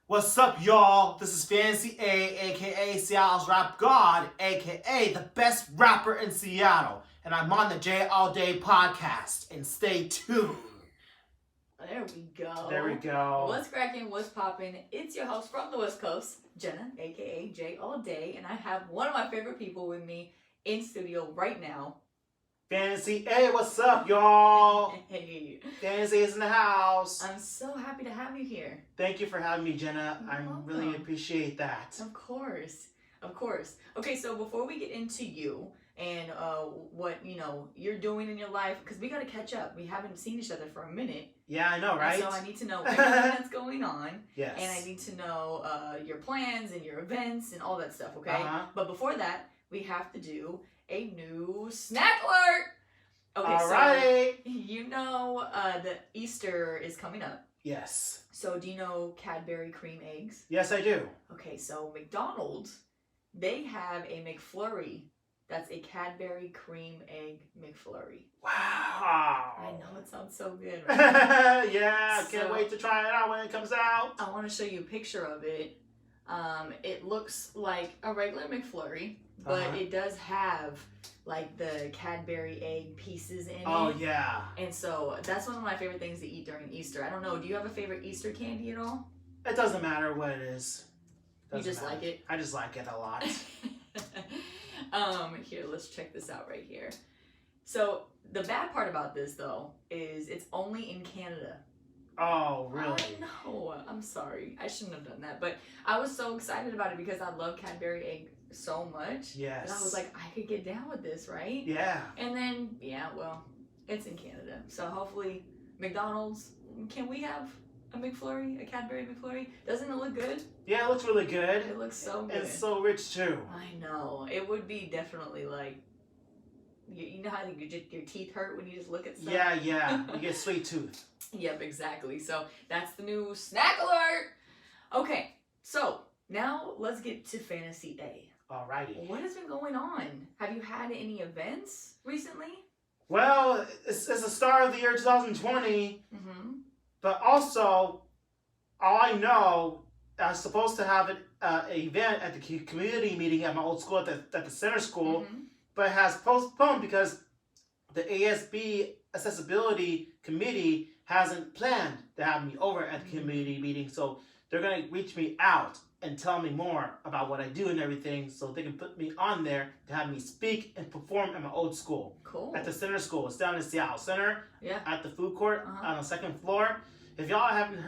What's up, y'all? This is Fantasy A, aka Seattle's Rap God, aka the best rapper in Seattle. And I'm on the J All Day podcast. And stay tuned. There we go. There we go. What's cracking? What's popping? It's your host from the West Coast, Jenna, aka J All Day, and I have one of my favorite people with me in studio right now. Fantasy A, what's up, y'all? Hey. Fantasy is in the house. I'm so happy to have you here. Thank you for having me, Jenna. You're I welcome. really appreciate that. Of course. Of course. Okay, so before we get into you and what, you're doing in your life, because we got to catch up. We haven't seen each other for a minute. Yeah, I know, right? So I need to know everything that's going on. Yes. And I need to know your plans and your events and all that stuff, okay? Uh-huh. But before that, we have to do a new snack alert! Okay, Alrighty. so you know that Easter is coming up. Yes. So do you know Cadbury cream eggs? Yes, I do. Okay, so McDonald's, they have a McFlurry. That's a Cadbury cream egg McFlurry. Wow. I know, it sounds so good, right? Yeah, can't So- wait to try it out when it comes out. I want to show you a picture of it. It looks like a regular McFlurry, but Uh-huh. it does have like the Cadbury egg pieces in Oh, it. yeah. And so that's one of my favorite things to eat during Easter. I don't know, do you have a favorite Easter candy at all? It doesn't matter what it is. You Doesn't just matter. like it? I just like it a lot. Here, let's check this out right here. So the bad part about this though is it's only in Canada. Oh, really? I know. I'm sorry. I shouldn't have done that. But I was so excited about it because I love Cadbury egg so much. Yes. And I was like, I could get down with this, right? Yeah. And then, well, it's in Canada. So hopefully, McDonald's, can we have a McFlurry, a Cadbury McFlurry? Doesn't it look good? Yeah, it looks really good. It looks so good. It's so rich, too. I know. It would be definitely like, you know how your teeth hurt when you just look at stuff? Yeah. You get sweet tooth. Yep, exactly. So that's the new snack alert. Okay, so now let's get to Fantasy A. Alrighty. What has been going on? Have you had any events recently? Well, it's the start of the year 2020, Mm-hmm. but also, all I know, I was supposed to have an event at the community meeting at my old school at the center school, Mm-hmm. but it has postponed because the ASB Accessibility Committee hasn't planned to have me over at the community meeting, so they're going to reach me out and tell me more about what I do and everything, so they can put me on there to have me speak and perform at my old school. Cool. At the center school. It's down in Seattle Center, Yeah. at the food court Uh-huh. on the second floor. If y'all haven't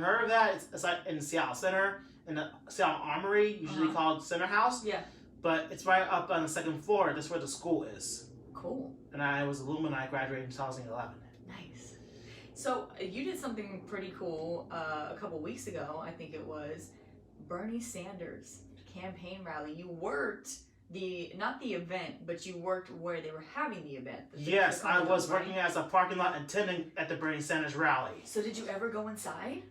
heard of that, it's like in Seattle Center, in the Seattle Armory, usually Uh-huh. called Center House, Yeah. but it's right up on the second floor. That's where the school is. Cool. And I was alumni. I graduated in 2011. Nice. So you did something pretty cool a couple weeks ago, I think it was. Bernie Sanders campaign rally. You worked not the event, but you worked where they were having the event. Yes, I was right? working as a parking lot attendant at the Bernie Sanders rally. So did you ever go inside?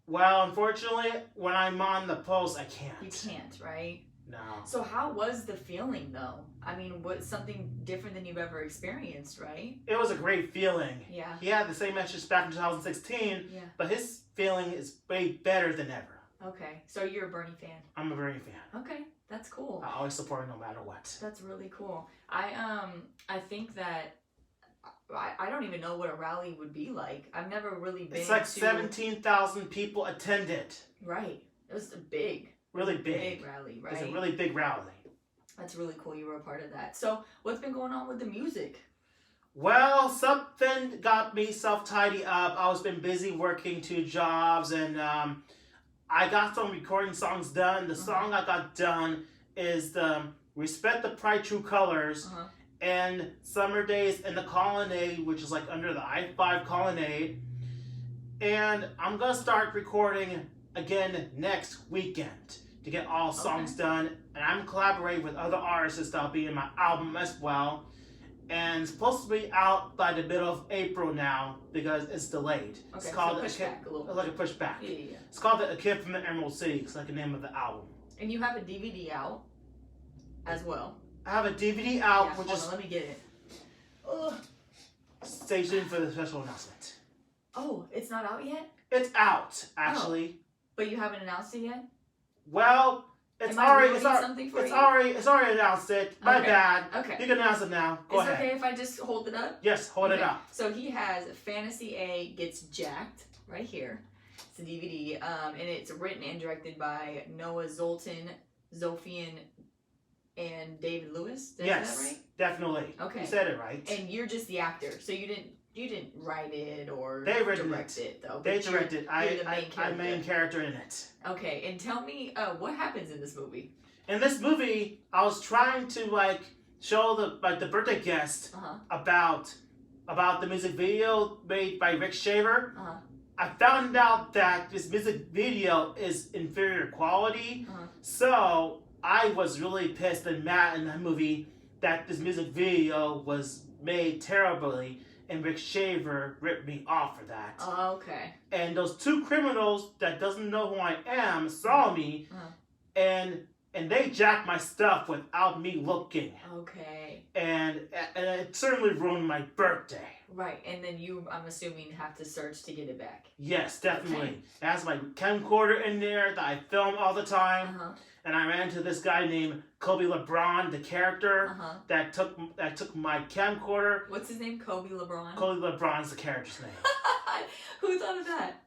Well, unfortunately, when I'm on the post, I can't. You can't, right? No. So how was the feeling though? I mean, was something different than you've ever experienced, right? It was a great feeling. Yeah. He had the same message back in 2016, Yeah. but his feeling is way better than ever. Okay. So you're a Bernie fan. I'm a Bernie fan. Okay. That's cool. I always support him no matter what. That's really cool. I think that I don't even know what a rally would be like. I've never really been It's like to 17,000 people attended. Right. It was a big Really big. rally, right? It's a really big rally. That's really cool you were a part of that. So what's been going on with the music? Well, something got me self-tidy up. I was been busy working 2 jobs, and I got some recording songs done. The song I got done is the Respect the Pride True Colors Uh-huh. and Summer Days in the Colonnade, which is like under the I-5 Colonnade. And I'm going to start recording again next weekend to get all songs done. And I'm collaborating with other artists that'll be in my album as well. And it's supposed to be out by the middle of April now because it's delayed. Okay, It's called so push back a little It's like a pushback. Yeah. It's called A Kid from the Emerald City. It's like the name of the album. And you have a DVD out as well. I have a DVD out, Yeah, which hold is on, let me get it. Ugh. stay tuned for the special announcement. Oh, it's not out yet? It's out, actually. But you haven't announced it yet? Well, Am I ruining something for you? It's already announced it. My Okay. bad. Okay. You can announce it now. Go Is it ahead. okay if I just hold it up? Yes, hold it Okay. up. So he has Fantasy A Gets Jacked right here. It's a DVD, and it's written and directed by Noah Zoltan, Zophian, and David Lewis. Did I say that right? Definitely. Okay. You said it right. And you're just the actor, so you didn't write it or They direct it though. They but directed. you're the main I'm character. main character in it. Okay, and tell me what happens in this movie. In this movie, I was trying to show the birthday guest about the music video made by Rick Shaver. I found out that this music video is inferior quality, so I was really pissed and mad in that movie that this music video was made terribly, and Rick Shaver ripped me off for that. Okay. And those two criminals that doesn't know who I am saw me, and they jacked my stuff without me looking. Okay. And it certainly ruined my birthday. Right, and then you, I'm assuming, have to search to get it back. Yes, definitely. Okay. It has my camcorder in there that I film all the time. And I ran into this guy named Kobe LeBron, the character that took my camcorder. What's his name? Kobe LeBron? Kobe LeBron's the character's name. Who thought of that?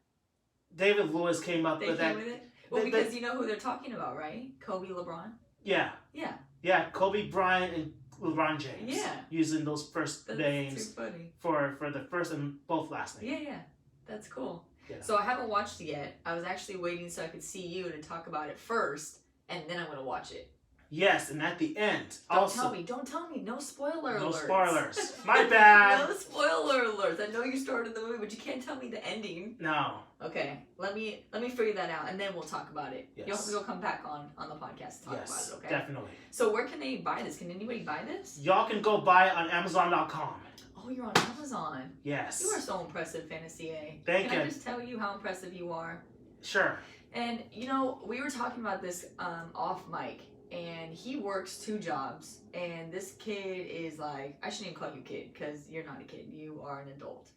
David Lewis came up with that. With it? Well, because you know who they're talking about, right? Kobe LeBron? Yeah. Yeah. Yeah, Kobe Bryant and LeBron James. Yeah. Using those first names. That's too funny. For the first and both last names. Yeah. That's cool. Yeah. So I haven't watched it yet. I was actually waiting so I could see you to talk about it first, and then I'm going to watch it. Yes, and at the end, Don't tell me. No spoiler alerts. No spoilers. My bad. No spoiler alerts. I know you started the movie, but you can't tell me the ending. No. Okay, let me figure that out, and then we'll talk about it. Yes. You'll come back on the podcast to talk about it, okay? Definitely. So where can they buy this? Can anybody buy this? Y'all can go buy it on Amazon.com. Oh, you're on Amazon. Yes. You are so impressive, Fantasy A. Thank you. Can I just tell you how impressive you are? Sure. And, you know, we were talking about this off mic, and he works 2 jobs, and this kid is like, I shouldn't even call you kid, because you're not a kid, you are an adult.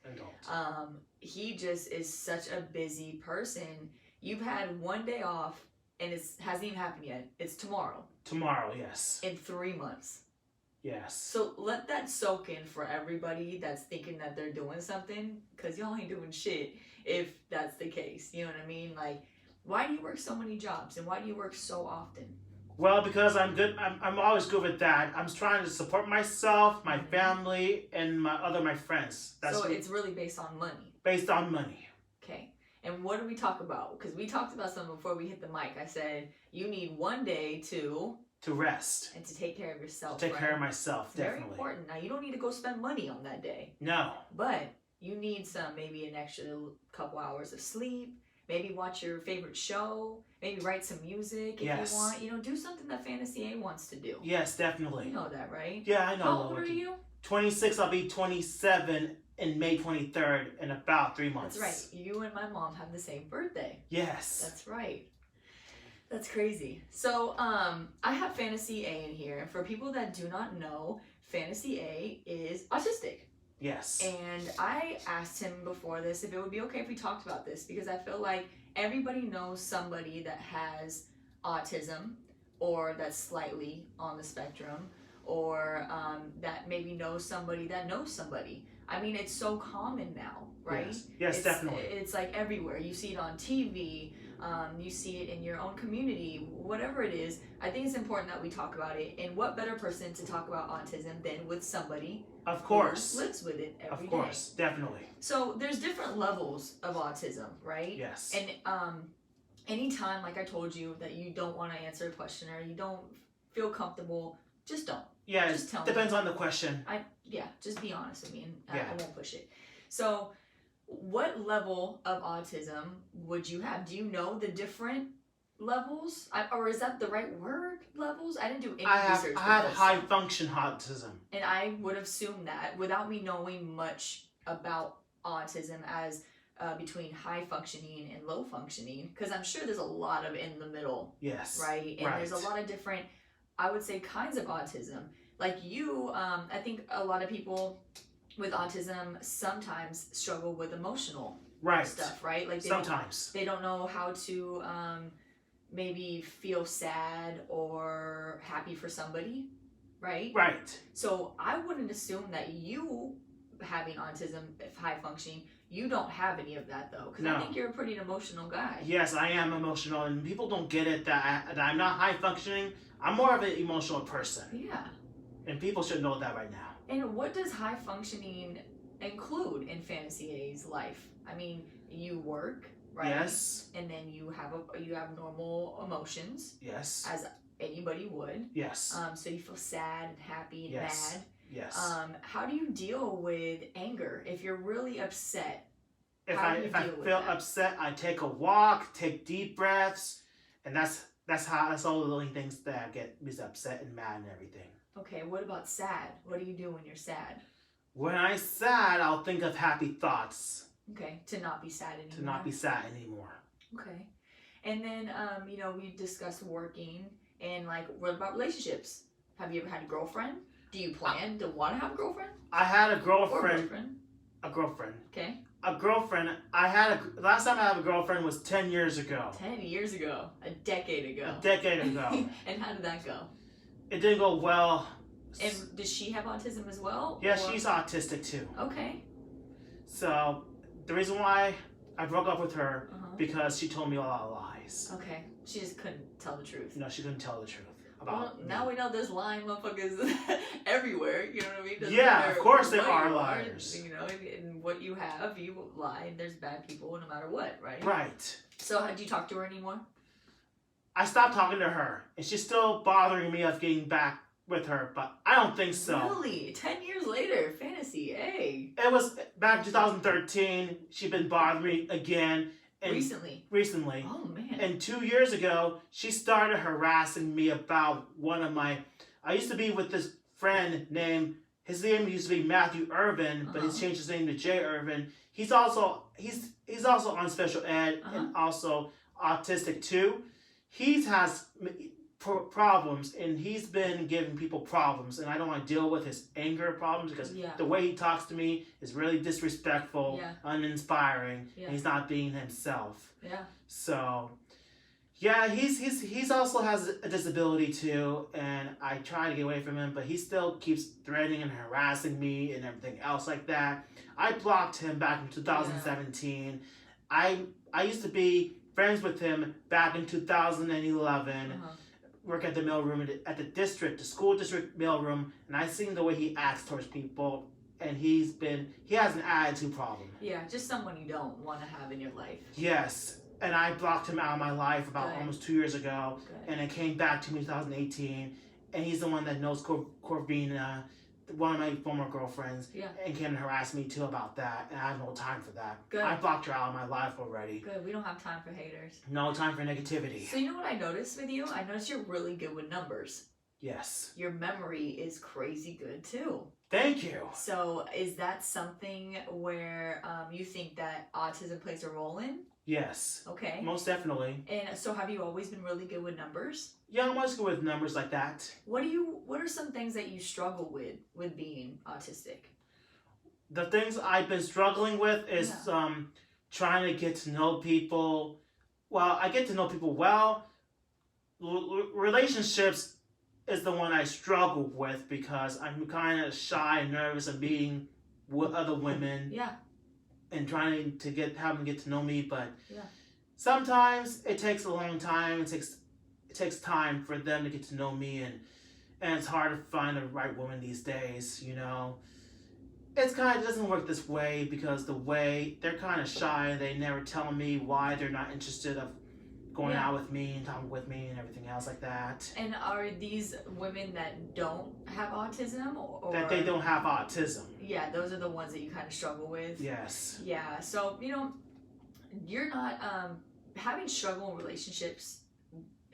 He just is such a busy person. You've had 1 day off, and it hasn't even happened yet. It's tomorrow. Tomorrow, yes. In 3 months. Yes. So let that soak in for everybody that's thinking that they're doing something, because y'all ain't doing shit if that's the case. You know what I mean? Like, why do you work so many jobs, and why do you work so often? Well, because I'm good. I'm always good with that. I'm trying to support myself, my family, and my friends. So it's really based on money. Based on money. Okay. And what do we talk about? Because we talked about something before we hit the mic. I said you need 1 day to rest and to take care of yourself. To take care of myself, definitely. Very important. Now you don't need to go spend money on that day. No. But you need maybe an extra couple hours of sleep. Maybe watch your favorite show. Maybe write some music if you want. You know, do something that Fantasy A wants to do. Yes, definitely. You know that, right? Yeah, I know. How old are you? 26. I'll be 27 in May 23rd in about 3 months. That's right. You and my mom have the same birthday. Yes. That's right. That's crazy. So, I have Fantasy A in here. And for people that do not know, Fantasy A is autistic. Yes. And I asked him before this if it would be okay if we talked about this, because I feel like everybody knows somebody that has autism, or that's slightly on the spectrum, or that maybe knows somebody that knows somebody. I mean, it's so common now, right? Yes, definitely. It's like everywhere. You see it on TV. You see it in your own community, whatever it is. I think it's important that we talk about it. And what better person to talk about autism than with somebody of course who lives with it every day? Of course, definitely. So there's different levels of autism, right? Yes. And anytime, like I told you, that you don't want to answer a question or you don't feel comfortable, just don't. Yeah, just tell depends me. on the question. Just be honest with me, and I won't push it. So, what level of autism would you have? Do you know the different levels, or is that the right word? Levels? I didn't do any research. I have high function autism, and I would assume that without me knowing much about autism as between high functioning and low functioning, because I'm sure there's a lot of in the middle. Yes. Right, and there's a lot of different, I would say, kinds of autism. Like you, I think a lot of people with autism sometimes struggle with emotional Right. stuff, right? Like Sometimes. they don't know how to maybe feel sad or happy for somebody, right? Right. So I wouldn't assume that you having autism, if high functioning, you don't have any of that though, because No. I think you're a pretty emotional guy. Yes, I am emotional, and people don't get it that I'm not high functioning. I'm more of an emotional person. Yeah. And people should know that right now. And what does high functioning include in Fantasy A's life? I mean, you work, right? Yes. And then you have normal emotions, Yes. as anybody would. Yes. So you feel sad and happy and Yes. mad. Yes. How do you deal with anger if you're really upset? If how I do you if I deal with feel that? upset, I take a walk, take deep breaths, and that's all the only things that I get is upset and mad and everything. Okay, what about sad? What do you do when you're sad? When I'm sad, I'll think of happy thoughts Okay, to not be sad anymore. to not be sad anymore. Okay, and then we discussed working and like what about relationships? Have you ever had a girlfriend? Do you plan to want to have a girlfriend? I had a Or girlfriend. boyfriend? A girlfriend. Okay, A girlfriend. Last time I had a girlfriend was 10 years ago. 10 years ago, a decade ago. A decade ago. And how did that go? It didn't go well. And does she have autism as well? Yeah, or- she's autistic too. Okay. So the reason why I broke up with her Uh-huh. because she told me a lot of lies. Okay. She just couldn't tell the truth. No, she couldn't tell the truth Well, about me. now we know there's lying motherfuckers everywhere. You know what I mean? Doesn't Yeah, matter of course there what are you liars. You know, and what you have, you lie. And there's bad people no matter what, right? Right. So, do you talk to her anymore? I stopped talking to her, and she's still bothering me of getting back with her, but I don't think so. Really? 10 years later, Fantasy, hey. It was back in 2013. She'd been bothering me again. And Recently. Oh, man. And 2 years ago, she started harassing me about one of my. I used to be with this friend named. His name used to be Matthew Irvin, but he's changed his name to Jay Irvin. He's also on special ed and also autistic too. He has problems, and he's been giving people problems, and I don't want to deal with his anger problems because the way he talks to me is really disrespectful, uninspiring, and he's not being himself. Yeah. So, yeah, he's also has a disability too, and I try to get away from him, but he still keeps threatening and harassing me and everything else like that. I blocked him back in 2017. I used to be friends with him back in 2011. Work at the mailroom at the school district mailroom, and I seen the way he acts towards people, and he has an attitude problem. Yeah, just someone you don't want to have in your life. Yes, and I blocked him out of my life about almost 2 years ago, and it came back to me in 2018, and he's the one that knows Corvina, one of my former girlfriends, and came and harass me too about that, and I have no time for that. Good. I blocked her out of my life already. Good, we don't have time for haters. No time for negativity. So you know what I noticed with you? I noticed you're really good with numbers. Yes. Your memory is crazy good too. Thank you. So is that something where you think that autism plays a role in? Yes. Okay. Most definitely. And so have you always been really good with numbers? Yeah, I'm always good with numbers like that. What are some things that you struggle with being autistic? The things I've been struggling with is trying to get to know people. Well, I get to know people well. Relationships is the one I struggle with because I'm kind of shy and nervous of meeting with other women. Yeah. And trying to have them get to know me, but yeah. Sometimes it takes a long time. It takes time for them to get to know me, and it's hard to find the right woman these days. You know, it doesn't work this way because the way they're kind of shy. They never tell me why they're not interested of going out with me and talking with me and everything else like that. And are these women that don't have autism or that they don't have autism? Yeah, those are the ones that you kind of struggle with. Yes. Yeah. So you're not having struggle in relationships,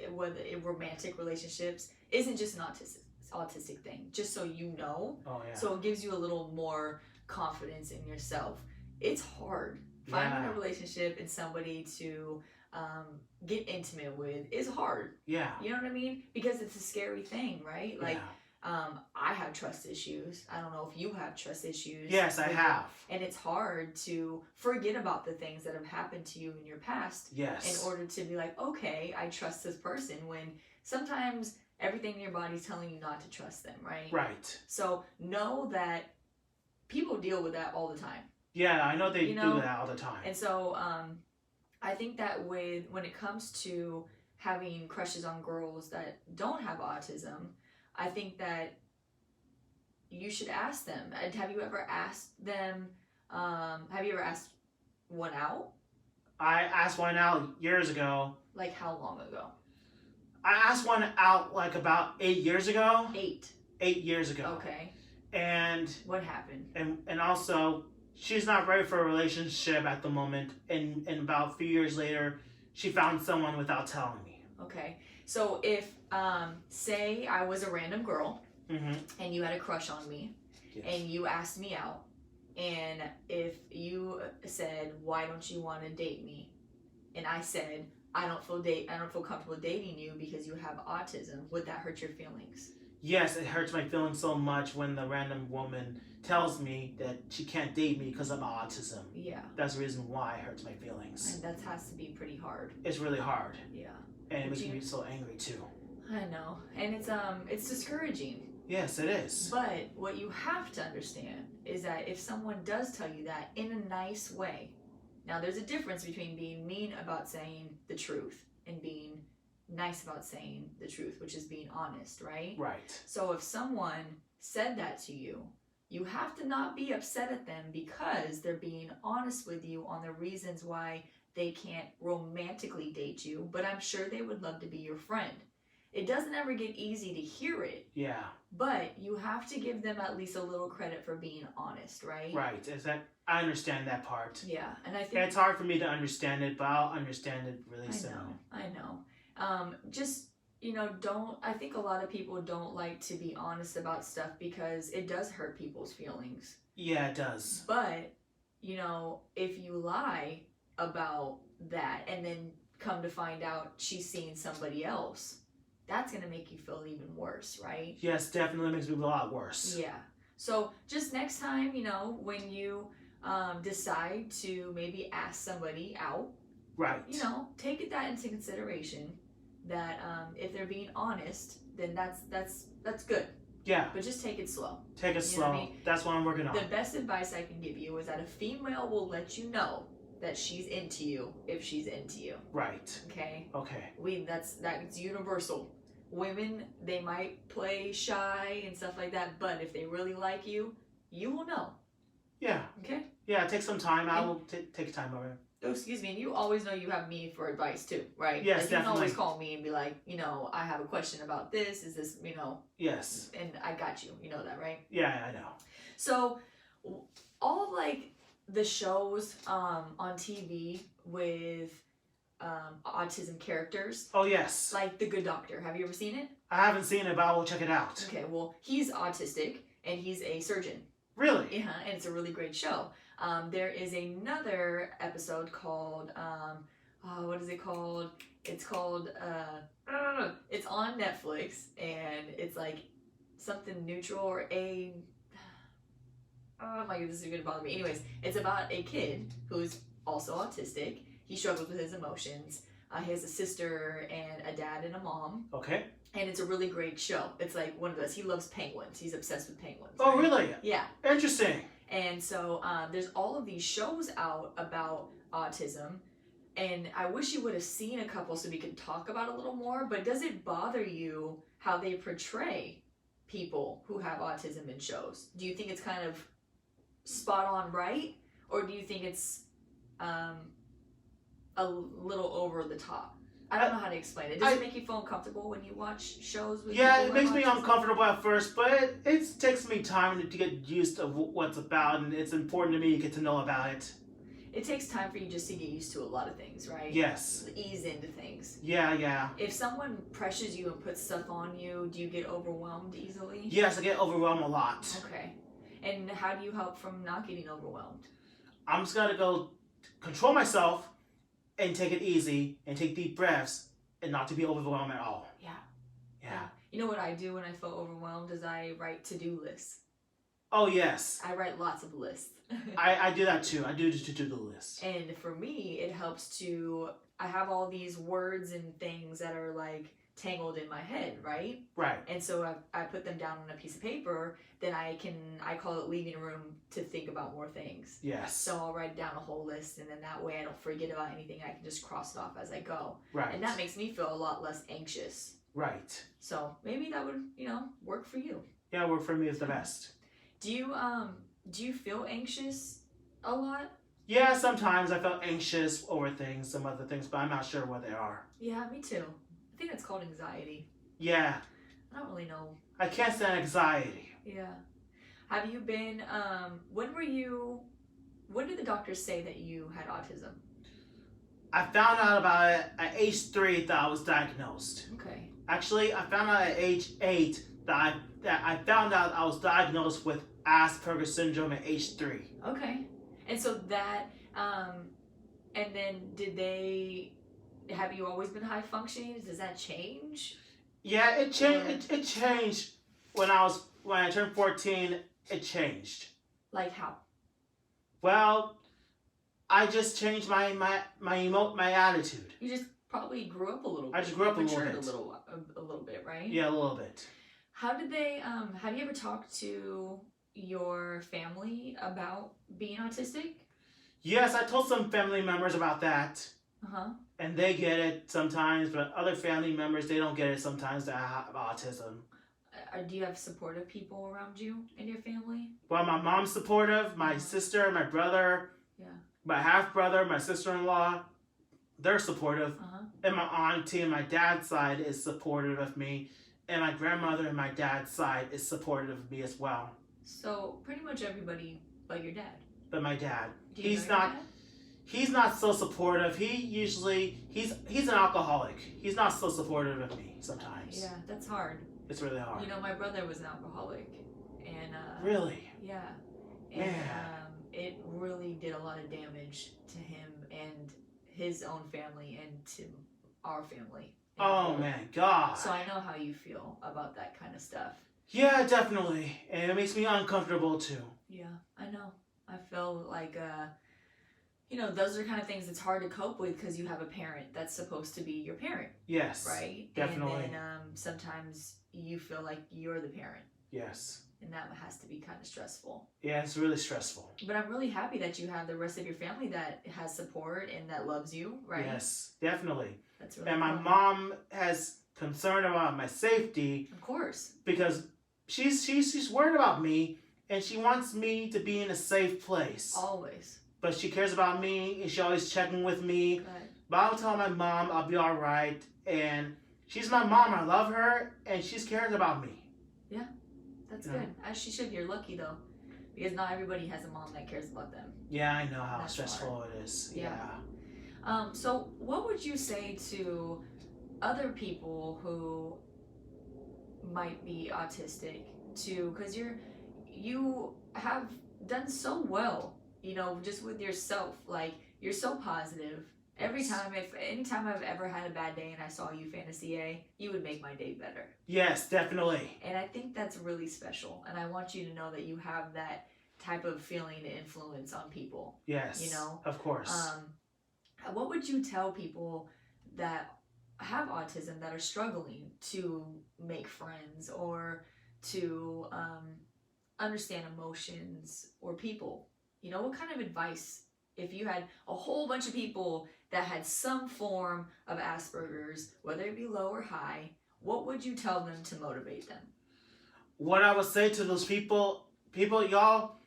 whether in romantic relationships, isn't just an autistic thing. Just so you know. Oh yeah. So it gives you a little more confidence in yourself. It's hard finding a relationship and somebody to get intimate with is hard. Yeah. You know what I mean? Because it's a scary thing, right? Like I have trust issues. I don't know if you have trust issues. Yes, I have. And it's hard to forget about the things that have happened to you in your past Yes. in order to be like, okay, I trust this person, when sometimes everything in your body is telling you not to trust them, right? Right. So know that people deal with that all the time. Yeah, I know they do that all the time. And so I think that when it comes to having crushes on girls that don't have autism, I think that you should ask them. Have you ever asked them, have you ever asked one out? I asked one out years ago. Like how long ago? I asked one out like about 8 years ago. 8 years ago. Okay. And what happened? And also, she's not ready for a relationship at the moment. And about a few years later, she found someone without telling me. Okay. So if, say I was a random girl, and you had a crush on me, and you asked me out, and if you said, why don't you want to date me? And I said, I don't feel comfortable dating you because you have autism, would that hurt your feelings? Yes, it hurts my feelings so much when the random woman tells me that she can't date me because of my autism. Yeah. That's the reason why it hurts my feelings. And that has to be pretty hard. It's really hard. Yeah. And it makes me so angry too. I know. And it's discouraging. Yes, it is. But what you have to understand is that if someone does tell you that in a nice way, now there's a difference between being mean about saying the truth and being nice about saying the truth, which is being honest, right? Right. So if someone said that to you, you have to not be upset at them because they're being honest with you on the reasons why they can't romantically date you, but I'm sure they would love to be your friend. It doesn't ever get easy to hear it. Yeah. But you have to give them at least a little credit for being honest, right? Right. I understand that part. Yeah, and I think it's hard for me to understand it, but I'll understand it really soon. I know. Just, I think a lot of people don't like to be honest about stuff because it does hurt people's feelings. Yeah, it does. But, if you lie about that and then come to find out she's seeing somebody else, that's going to make you feel even worse, right? Yes, definitely makes me feel a lot worse. Yeah. So just next time, when you decide to maybe ask somebody out, right? Take that into consideration. That if they're being honest, then that's good. Yeah. But just take it slow. Take it slow. What I mean? That's what I'm working on. The best advice I can give you is that a female will let you know that she's into you if she's into you. Right. Okay. Okay. That's universal. Women, they might play shy and stuff like that, but if they really like you, you will know. Yeah. Okay? Yeah, take some time. I will take time over. Oh, excuse me, and you always know you have me for advice too, right? Yes, like, definitely. You can always call me and be like, I have a question about this. Is this, Yes. And I got you. You know that, right? Yeah, I know. So, all of like the shows on TV with autism characters. Oh, yes. Like The Good Doctor. Have you ever seen it? I haven't seen it, but I will check it out. Okay, well, he's autistic and he's a surgeon. Really? Yeah, and it's a really great show. There is another episode called, what is it called? It's called, it's on Netflix, and it's like something neutral or oh my god, this is going to bother me. Anyways, it's about a kid who's also autistic. He struggles with his emotions. He has a sister and a dad and a mom. Okay. And it's a really great show. It's like one of those. He loves penguins. He's obsessed with penguins. Oh, right? really? Yeah. Interesting. And so there's all of these shows out about autism. And I wish you would have seen a couple so we could talk about it a little more. But does it bother you how they portray people who have autism in shows? Do you think it's kind of spot on right? Or do you think it's a little over the top? I don't know how to explain it. Does it make you feel uncomfortable when you watch shows with Yeah, people it makes with me autism? uncomfortable at first, but it takes me time to get used to what's about, and it's important to me to get to know about it. It takes time for you just to get used to a lot of things, right? Yes. Ease into things. Yeah. If someone pressures you and puts stuff on you, do you get overwhelmed easily? Yes, I get overwhelmed a lot. Okay. And how do you help from not getting overwhelmed? I'm just gonna go control myself and take it easy and take deep breaths and not to be overwhelmed at all. Yeah. Yeah. You know what I do when I feel overwhelmed is I write to-do lists. Oh, yes. I write lots of lists. I do that too. I do the to-do list. And for me, it helps to, I have all these words and things that are like tangled in my head, right? Right. And so I put them down on a piece of paper, then I call it leaving room to think about more things. Yes. So I'll write down a whole list, and then that way I don't forget about anything. I can just cross it off as I go. Right. And that makes me feel a lot less anxious. Right. So maybe that would, work for you. Yeah, work for me is the best. Do you feel anxious a lot? Yeah, sometimes I felt anxious over things, some other things, but I'm not sure what they are. Yeah, me too. I think it's called anxiety. Yeah. I don't really know. I can't stand anxiety. Yeah. Have you been, when did the doctors say that you had autism? I found out about it at age 3 that I was diagnosed. Okay. Actually, I found out at age 8 that I found out I was diagnosed with Asperger's syndrome at age 3. Okay. And so that, and then have you always been high functioning? Does that change? Yeah, it changed. It changed when I turned 14. It changed. Like how? Well, I just changed my attitude. You just probably grew up a little bit. I just grew up a little matured bit. A little bit, right? Yeah, a little bit. How did they, have you ever talked to your family about being autistic? Yes, I told some family members about that. Uh-huh. And they get it sometimes, but other family members, they don't get it sometimes that I have autism. Do you have supportive people around you in your family? Well, my mom's supportive, my sister, my brother, my half-brother, my sister-in-law, they're supportive. Uh-huh. And my auntie on my dad's side is supportive of me. And my grandmother on my dad's side is supportive of me as well. So pretty much everybody but your dad. But my dad, Do you he's know your not. dad? He's not so supportive. He's an alcoholic. He's not so supportive of me sometimes. Yeah, that's hard. It's really hard. My brother was an alcoholic, and really? Yeah, and Man. it really did a lot of damage to him and his own family and to our family. Oh man, God. So I know how you feel about that kind of stuff. Yeah, definitely, and it makes me uncomfortable too. Yeah, I know. I feel like those are kind of things that's hard to cope with because you have a parent that's supposed to be your parent. Yes. Right? Definitely. And then sometimes you feel like you're the parent. Yes. And that has to be kind of stressful. Yeah, it's really stressful. But I'm really happy that you have the rest of your family that has support and that loves you, right? Yes, definitely. That's really And my cool. mom has concern about my safety Of course. because she's worried about me and she wants me to be in a safe place. Always. But she cares about me and she's always checking with me. Good. But I'll tell my mom I'll be alright. And she's my mom. I love her. And she's cares about me. That's Yeah. good. As she should. You're lucky though. Because not everybody has a mom that cares about them. Yeah, I know how That's stressful it is. Yeah. Yeah. So what would you say to other people who might be autistic too? Because you have done so well, just with yourself. Like, you're so positive. Anytime I've ever had a bad day and I saw you Fantasy A, you would make my day better. Yes, definitely. And I think that's really special. And I want you to know that you have that type of feeling to influence on people. Yes. Of course. What would you tell people that have autism that are struggling to make friends or to understand emotions or people? What kind of advice, if you had a whole bunch of people that had some form of Asperger's, whether it be low or high, what would you tell them to motivate them? What I would say to those people, y'all,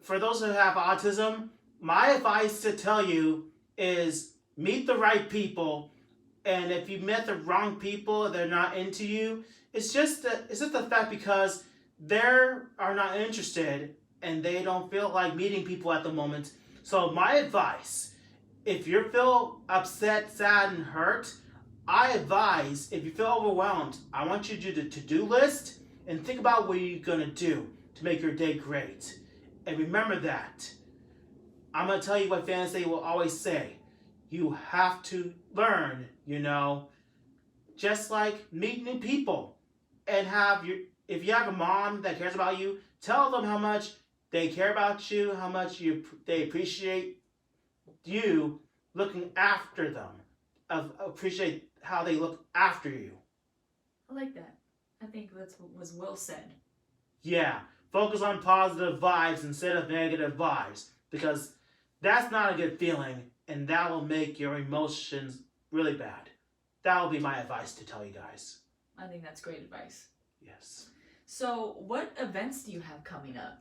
for those who have autism, my advice to tell you is meet the right people. And if you met the wrong people, they're not into you. It's just the fact because they are not interested and they don't feel like meeting people at the moment. So my advice, if you feel upset, sad, and hurt, I advise, if you feel overwhelmed, I want you to do the to-do list and think about what you're going to do to make your day great. And remember that. I'm going to tell you what Fantasy will always say. You have to learn, just like meet new people and if you have a mom that cares about you, tell them how much they care about you, how much they appreciate you looking after them. Appreciate how they look after you. I like that. I think that was well said. Yeah, focus on positive vibes instead of negative vibes, because that's not a good feeling, and that will make your emotions really bad. That will be my advice to tell you guys. I think that's great advice. Yes. So, what events do you have coming up?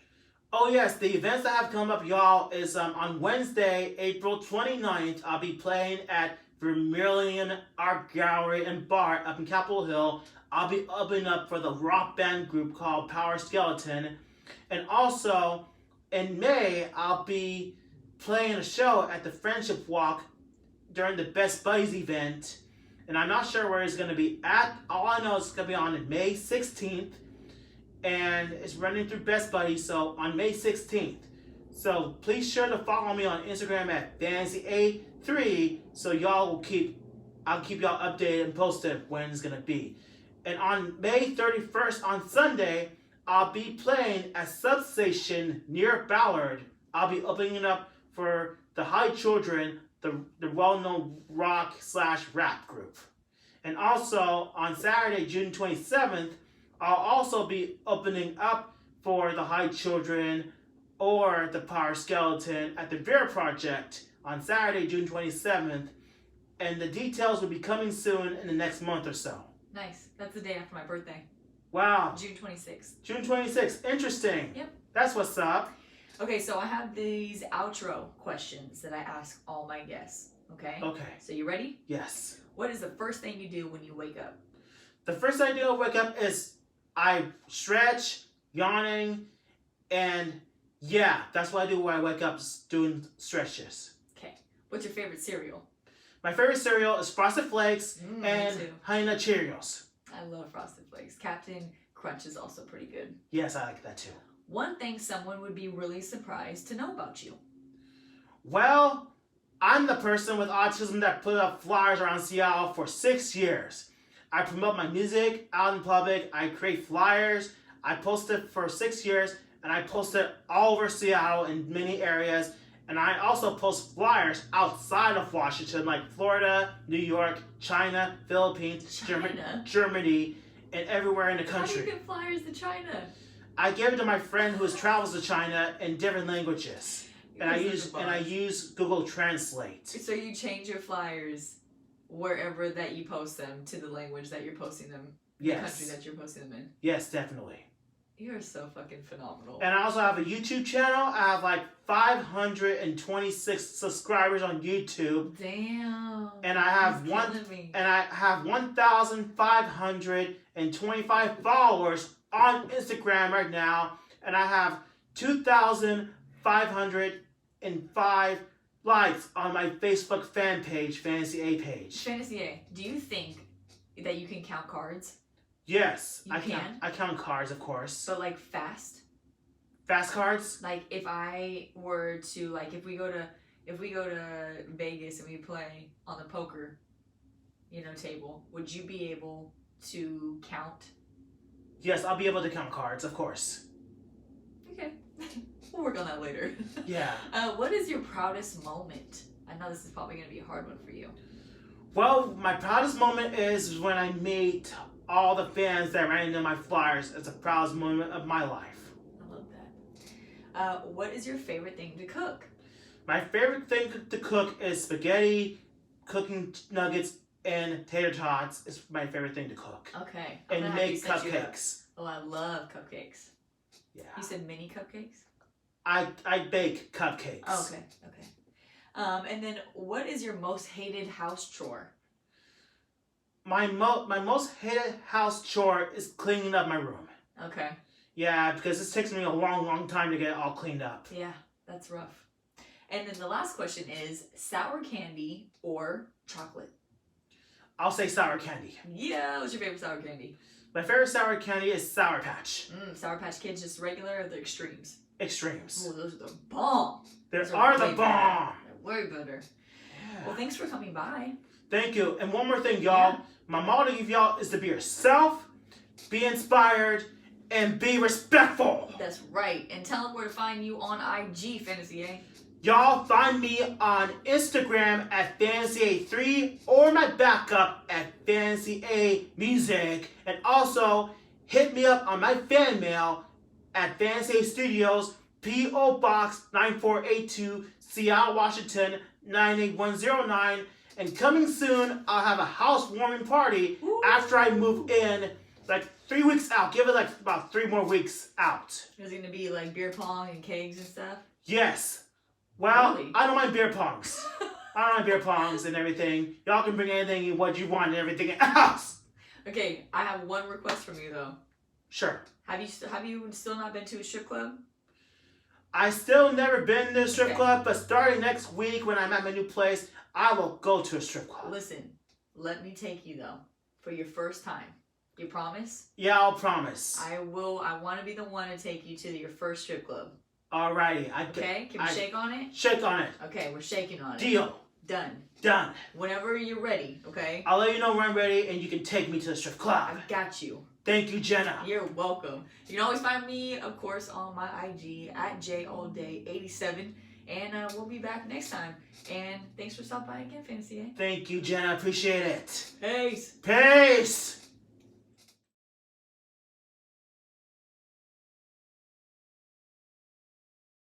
Oh yes, the events that have come up, y'all, is on Wednesday, April 29th, I'll be playing at Vermilion Art Gallery and Bar up in Capitol Hill. I'll be opening up for the rock band group called Power Skeleton. And also, in May, I'll be playing a show at the Friendship Walk during the Best Buddies event. And I'm not sure where it's going to be at. All I know is it's going to be on May 16th. And it's running through Best Buddies, so on May 16th. So please sure to follow me on Instagram at FantasyA3 so I'll keep y'all updated and posted when it's gonna be. And on May 31st on Sunday, I'll be playing at Substation near Ballard. I'll be opening up for the High Children, the well-known rock/rap group. And also on Saturday, June 27th, I'll also be opening up for the High Children or the Power Skeleton at the Vera Project on Saturday, June 27th. And the details will be coming soon in the next month or so. Nice. That's the day after my birthday. Wow. June 26th. June 26th. Interesting. Yep. That's what's up. Okay, so I have these outro questions that I ask all my guests. Okay? Okay. So you ready? Yes. What is the first thing you do when you wake up? The first thing I do when I wake up is I stretch, yawning, and yeah, that's what I do when I wake up, doing stretches. Okay. What's your favorite cereal? My favorite cereal is Frosted Flakes Me and too. Honey Nut Cheerios. I love Frosted Flakes. Captain Crunch is also pretty good. Yes, I like that too. One thing someone would be really surprised to know about you. Well, I'm the person with autism that put up flyers around Seattle for 6 years. I promote my music out in public. I create flyers. I posted for 6 years, and I posted all over Seattle in many areas. And I also post flyers outside of Washington, like Florida, New York, China, Philippines, Germany, and everywhere in the country. How do you get flyers to China? I give it to my friend who travels to China in different languages, and I use Google Translate. So you change your flyers wherever that you post them to the language that you're posting them, the country that you're posting them in. Yes, definitely. You're so fucking phenomenal. And I also have a YouTube channel. I have like 526 subscribers on YouTube. Damn. And I have 1,525 followers on Instagram right now. And I have 2,505 likes on my Facebook fan page, Fantasy A page. Fantasy A, do you think that you can count cards? Yes, I count cards, of course. But like fast? Fast cards? Like if I were to if we go to Vegas and we play on the poker, table, would you be able to count? Yes, I'll be able to count cards, of course. Okay. We'll work on that later. Yeah. What is your proudest moment? I know this is probably going to be a hard one for you. Well, my proudest moment is when I meet all the fans that ran into my flyers. It's the proudest moment of my life. I love that. What is your favorite thing to cook? My favorite thing to cook is spaghetti, cooking nuggets, and tater tots is my favorite thing to cook. Okay. And make cupcakes. Oh, I love cupcakes. Yeah. You said mini cupcakes? I bake cupcakes. Oh, okay. And then what is your most hated house chore? My most hated house chore is cleaning up my room. Okay. Yeah, because this takes me a long time to get it all cleaned up. Yeah, that's rough. And then the last question is sour candy or chocolate? I'll say sour candy. Yeah, what's your favorite sour candy? My favorite sour candy is Sour Patch. Sour Patch Kids, just regular or the extremes? Extremes. Oh, those are the bomb. They are the bomb. They're way better. Well, thanks for coming by. Thank you. And one more thing, y'all. Yeah. My motto to y'all is to be yourself, be inspired, and be respectful. That's right. And tell them where to find you on IG, Fantasy A. Y'all find me on Instagram at FantasyA3 or my backup at Fantasy A Music. And also hit me up on my fan mail at Fantasy A Studios, P.O. Box 9482, Seattle, Washington 98109. And coming soon, I'll have a housewarming party after I move in, like 3 weeks out. Give it like about 3 more weeks out. Is it going to be like beer pong and kegs and stuff? Yes. Well, Really? I don't mind beer pongs. I don't mind beer pongs and everything. Y'all can bring anything what you want and everything else. Okay, I have one request from you though. Sure. Have you still not been to a strip club? I still never been to a strip Okay. club, but starting next week when I'm at my new place, I will go to a strip club. Listen, let me take you though for your first time. You promise? Yeah, I'll promise. I will. I want to be the one to take you to your first strip club. Alrighty. Okay? Can we shake on it? Shake on it. Okay, we're shaking on it. Deal. Done. Done. Whenever you're ready, okay? I'll let you know when I'm ready and you can take me to the strip club. I've got you. Thank you, Jenna. You're welcome. You can always find me, of course, on my IG at JAllDay87. And we'll be back next time. And thanks for stopping by again, Fantasy A. Thank you, Jenna. Appreciate it. Peace. Peace.